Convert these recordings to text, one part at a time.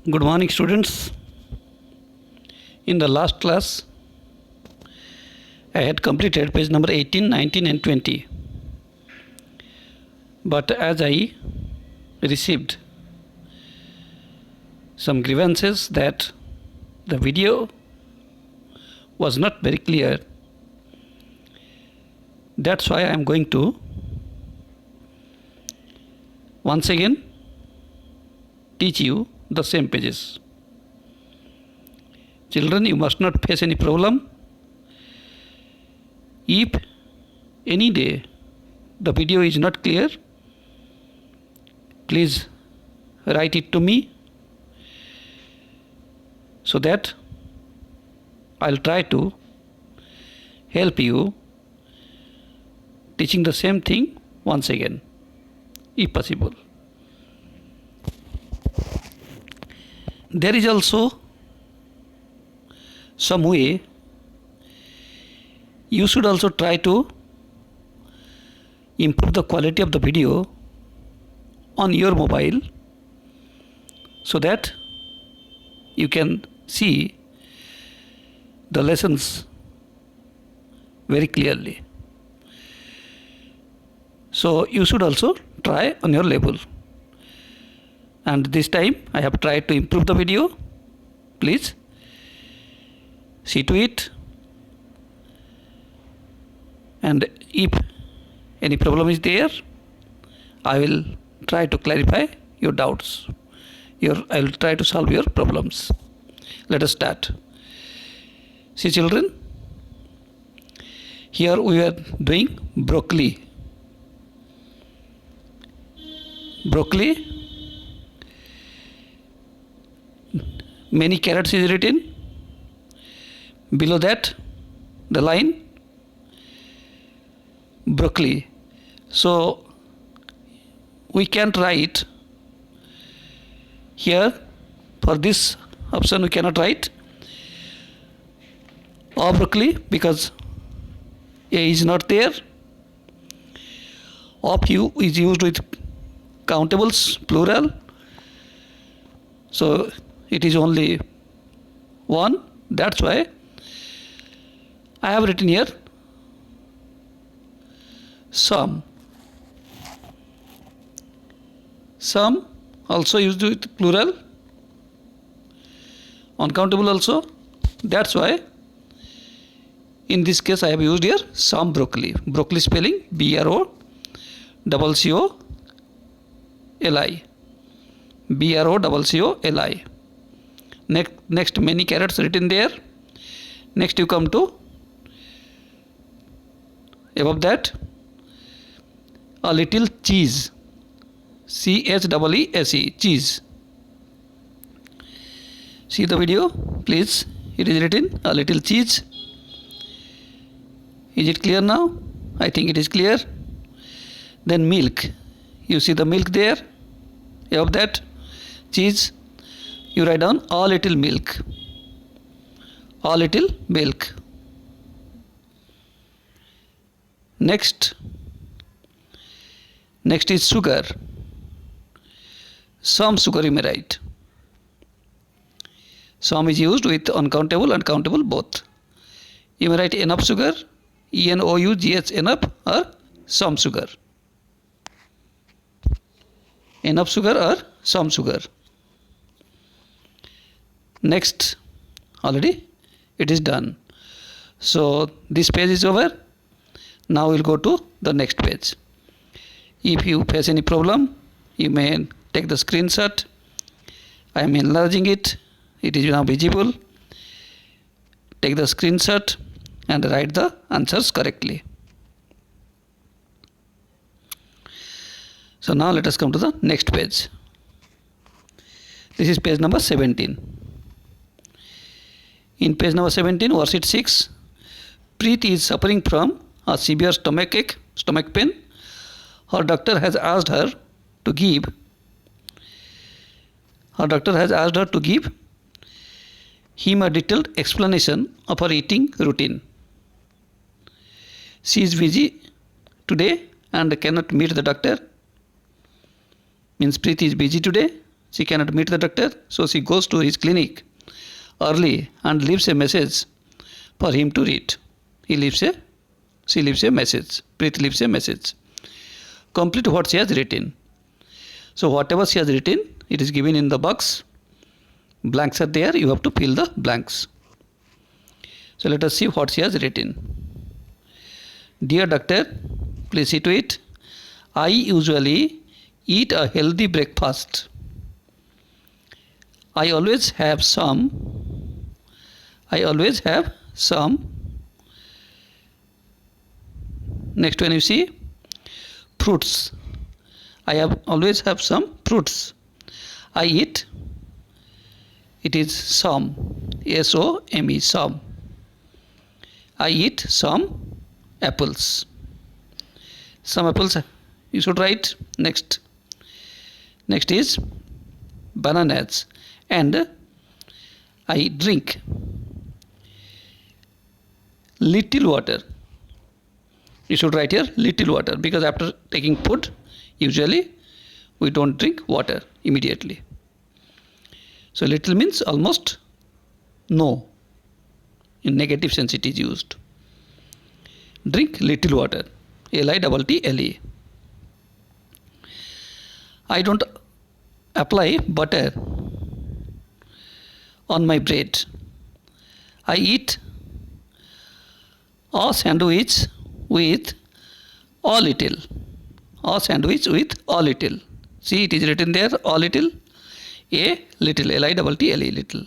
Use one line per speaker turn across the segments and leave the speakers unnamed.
Good morning, students. In the last class, I had completed page number 18, 19 and 20. But as I received some grievances that the video was not very clear, that's why I am going to once again teach you the same pages. Children, you must not face any problem. If any day the video is not clear, please write it to me so that I'll try to help you teaching the same thing once again, if possible. There is also some way you should also try to improve the quality of the video on your mobile so that you can see the lessons very clearly. So you should also try on your level. And this time I have tried to improve the video. Please see to it. And if any problem is there, I will try to clarify your doubts. I will try to solve your problems. Let us start. See, children, here we are doing broccoli. Broccoli. Many carrots is written. Below that, the line broccoli. So we can't write here. For this option we cannot write or broccoli because A is not there. Of you is used with countables plural, so it is only one. That's why I have written here some. Some also used with plural, uncountable also. That's why in this case I have used here some broccoli. Broccoli spelling BROCCOLI. BROCCOLI. Next many carrots written there. Next you come to above that a little cheese. CHEESE, cheese. See the video, please. It is written a little cheese. Is it clear now? I think it is clear. Then milk. You see the milk there. Above that cheese, you write down a little milk. A little milk. Next is sugar. Some sugar you may write. Some is used with uncountable and countable both. You may write enough sugar, ENOUGH, enough, or some sugar. Enough sugar or some sugar. Next, already it is done. So this page is over. Now we'll go to the next page. If you face any problem, you may take the screenshot. I am enlarging it. It is now visible. Take the screenshot and write the answers correctly. So now let us come to the next page. This is page number 17. In page number 17, worksheet 6, Preet is suffering from a severe stomach pain. Her doctor has asked her to give him a detailed explanation of her eating routine. She is busy today and cannot meet the doctor. Means Preet is busy today She cannot meet the doctor, so she goes to his clinic early and leaves a message for him to read. She leaves a message. Preet leaves a message. Complete what she has written. So whatever she has written, it is given in the box. Blanks are there. You have to fill the blanks. So let us see what she has written. Dear doctor, please see to it. I usually eat a healthy breakfast. I always have some. Next one you see, fruits. Always have some fruits. I eat. It is some. S-O-M-E, some. I eat some apples. Some apples you should write. Next is bananas. And I drink little water. You should write here little water, because after taking food, usually we don't drink water immediately. So little means almost no. In negative sense it is used. Drink little water. Little. I don't apply butter on my bread. I eat a sandwich with a little. See, it is written there, a little. A little. Little.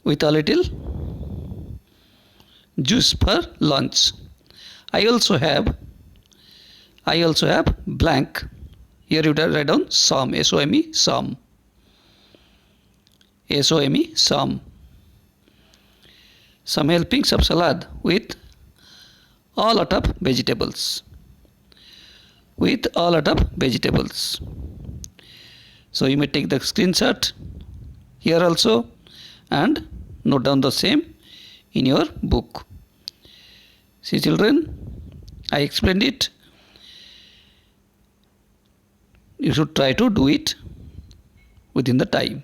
With a little juice for lunch. I also have blank. Here you write down some. S-O-M-E, some. S-O-M-E, some. Some helpings of salad with a lot of vegetables. So you may take the screenshot here also and note down the same in your book. See children, I explained it. You should try to do it within the time.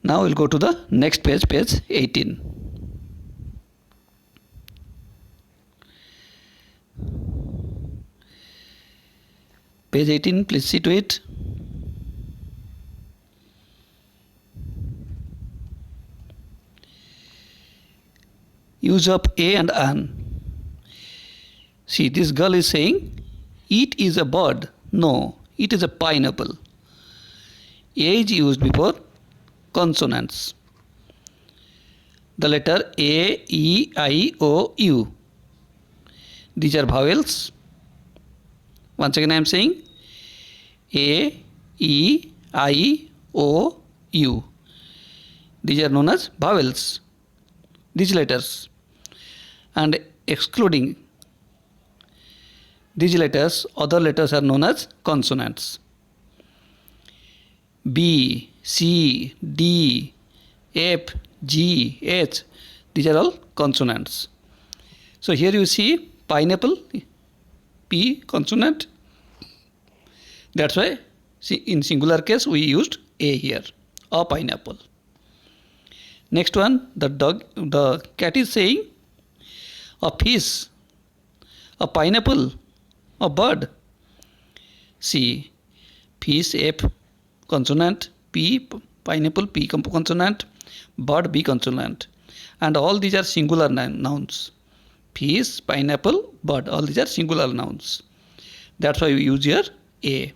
Now we'll go to the next page, page 18. Page 18, please see to it. Use of a and an. See, this girl is saying, it is a bird. No, it is a pineapple. A is used before consonants. The letter A, E, I, O, U. These are vowels. Once again I am saying A, E, I, O, U. These are known as vowels. These letters. And excluding these letters, other letters are known as consonants. B, C, D, F, G, H. These are all consonants. So here you see pineapple, P consonant. That's why in singular case we used A here, a pineapple. Next one, the cat is saying a fish, a pineapple, a bird. C, fish, F consonant, P pineapple, P consonant, bird, B consonant, and all these are singular nouns. Fish, pineapple, bird, all these are singular nouns. That's why we use here A.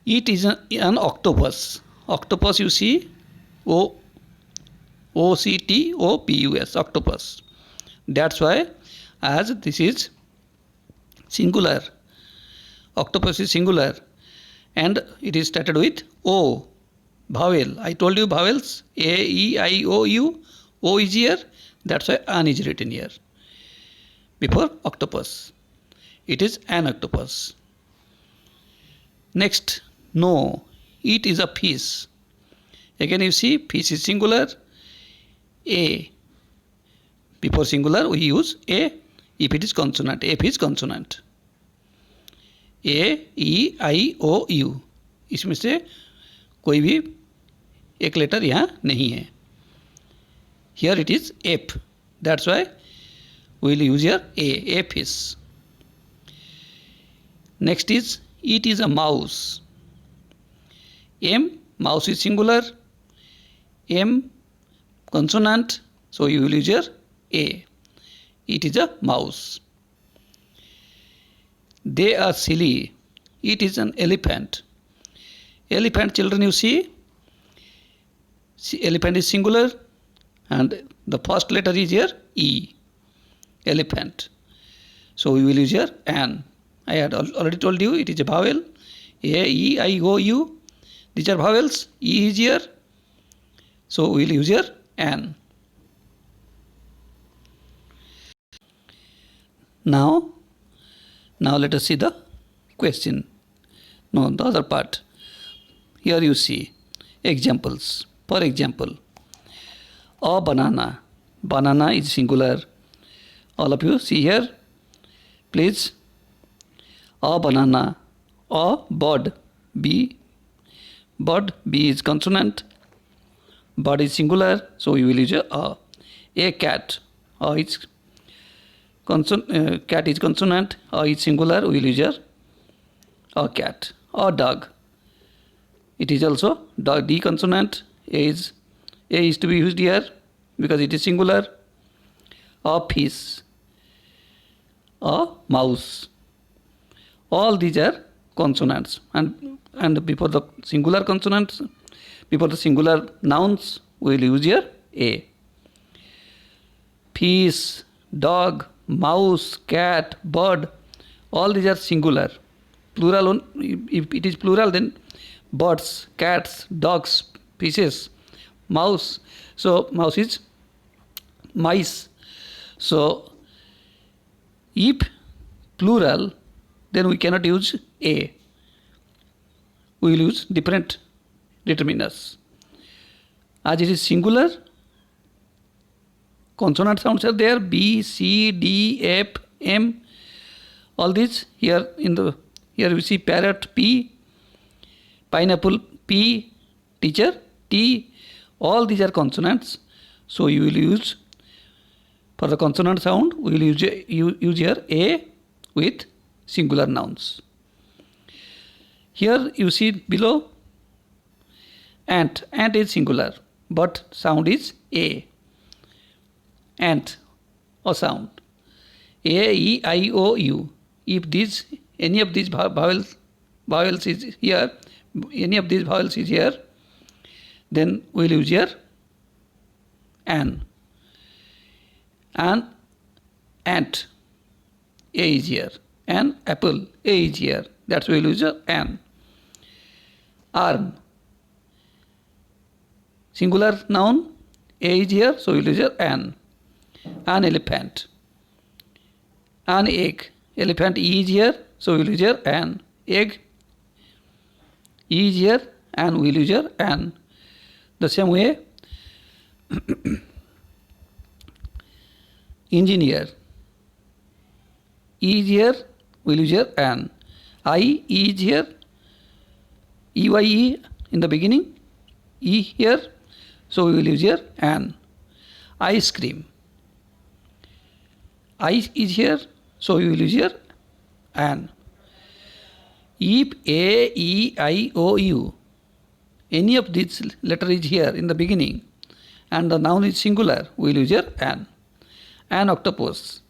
It is an octopus. Octopus you see O-C-T-O-P-U-S, octopus. That's why as this is singular, octopus is singular and it is started with O, vowel. I told you vowels, A, E, I, O, U. O is here, that's why an is written here before octopus. It is an octopus. Next, no, it is a fish. Again you see fish is singular, A. Before singular we use A. if it is consonant. F is consonant. A E I O U, इसमें से कोई भी एक letter यहाँ नहीं है. Here it is F. That's why we will use here A. F is. Next is it is a mouse. M, mouse is singular. M, consonant. So you will use here A. It is a mouse. They are silly. It is an elephant. Elephant, children, you see, elephant is singular and the first letter is here E. Elephant. So we will use here an. I had already told you it is a vowel. A, E, I, O, U. These are vowels. E is here. So we will use here an. Now let us see the question. No, the other part. Here you see examples. For example, a banana. Banana is singular. All of you see here, please. A banana. A bird. B. Bird. B is consonant. Bird is singular. So you will use a. A cat. A is cat is consonant. A is singular. We will use a cat. A dog. It is also dog. D consonant. A is to be used here because it is singular. A fish. A mouse. All these are consonants, and before the singular consonants, before the singular nouns, we will use here A. Fish, dog, mouse, cat, bird, all these are singular. Plural, if it is plural, then birds, cats, dogs, fishes, mouse. So mouse is mice. So if plural, then we cannot use A. We will use different determiners. As it is singular, consonant sounds are there. B, C, D, F, M. All these here here we see parrot P, pineapple P, teacher T. All these are consonants. So you will use, for the consonant sound, we will use here A with singular nouns. Here you see below ant. Ant is singular, but sound is A. Ant, or sound. A, E, I, O, U. If any of these vowels is here, then we will use here an. An ant. A is here. An apple. A is here. That's why we will use an. Arm. Singular noun. A is here, so we will use here an. An elephant. An egg. Elephant E is here, so we will use here an. Egg. E is here, and we will use here an. The same way, engineer. E is here, we will use here an. E is here, EYE in the beginning, E here, so we will use here an. Ice cream. I is here, so we will use here an. If A, E, I, O, U, any of these letter is here in the beginning and the noun is singular, we will use here an. An octopus.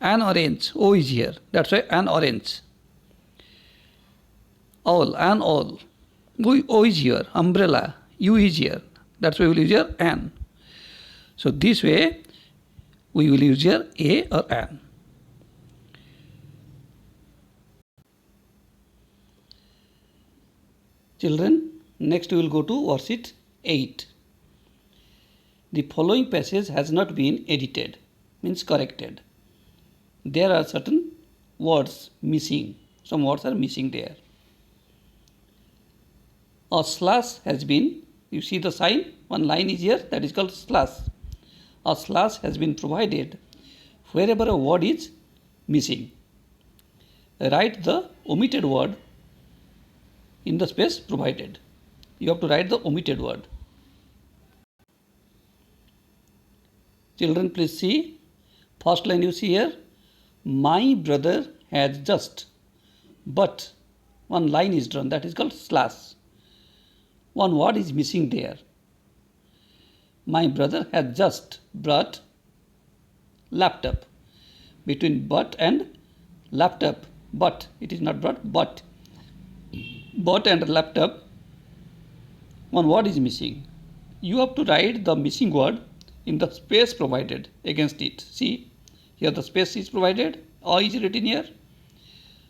An orange. O is here. That's why an orange. Owl. An owl. O is here. Umbrella. U is here. That's why we will use here an. So this way we will use here A or an. Children, next we will go to worksheet 8. The following passage has not been edited, means corrected. There are certain words missing. Some words are missing there. A slash has been, you see the sign, one line is here, that is called slash. A slash has been provided wherever a word is missing, write the omitted word in the space provided. You have to write the omitted word. Children, please see. First line you see here. My brother has just, but one line is drawn, that is called slash. One word is missing there. My brother has just brought laptop. Between but and laptop, but it is not brought, but and laptop, one word is missing. You have to write the missing word in the space provided against it. See, here the space is provided, or is written here.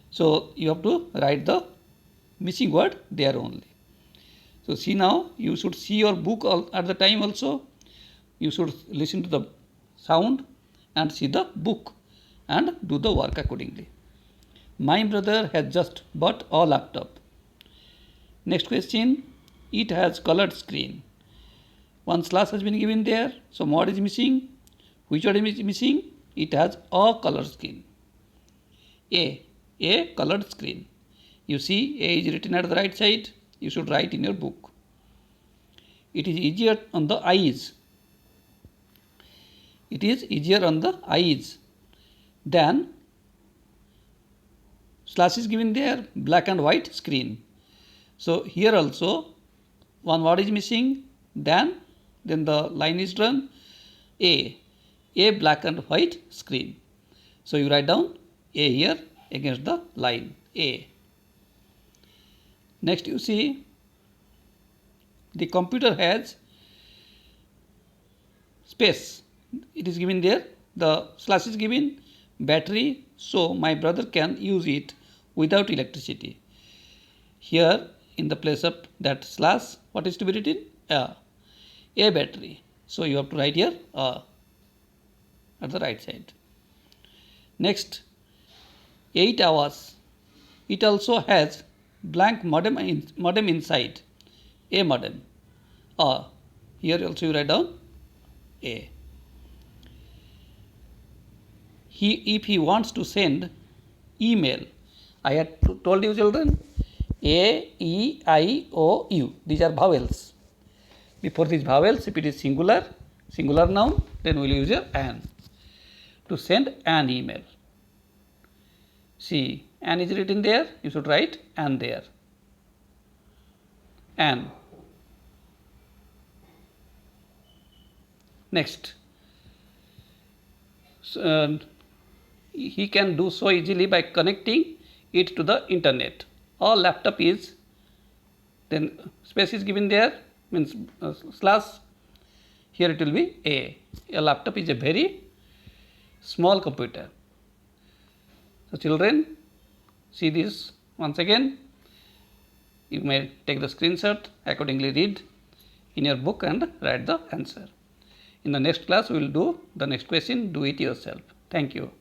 So you have to write the missing word there only. So see, now you should see your book at the time also. You should listen to the sound and see the book and do the work accordingly. My brother has just bought a laptop. Next question. It has colored screen. One slash has been given there. So what is missing? Which word is missing? It has a color screen. A colored screen. You see, A is written at the right side. You should write in your book. It is easier on the eyes. It is easier on the eyes than slash is given there, black and white screen. So here also one word is missing, then the line is drawn, A black and white screen. So you write down A here against the line A. Next you see, the computer has space. It is given there, the slash is given, battery, so my brother can use it without electricity. Here in the place of that slash, what is to be written? A battery. So you have to write here at the right side. Next, 8 hours. It also has blank modem inside. A modem. Here also you write down A. If he wants to send email, I had told you children, A, E, I, O, U. These are vowels. Before these vowels, if it is singular noun, then we will use an to send an email. See, an is written there, you should write an there. An. Next. He can do so easily by connecting it to the internet. Or laptop is, then space is given there, means slash. Here it will be A. A laptop is a very small computer. So children, see this once again. You may take the screenshot, accordingly read in your book and write the answer. In the next class, we will do the next question. Do it yourself. Thank you.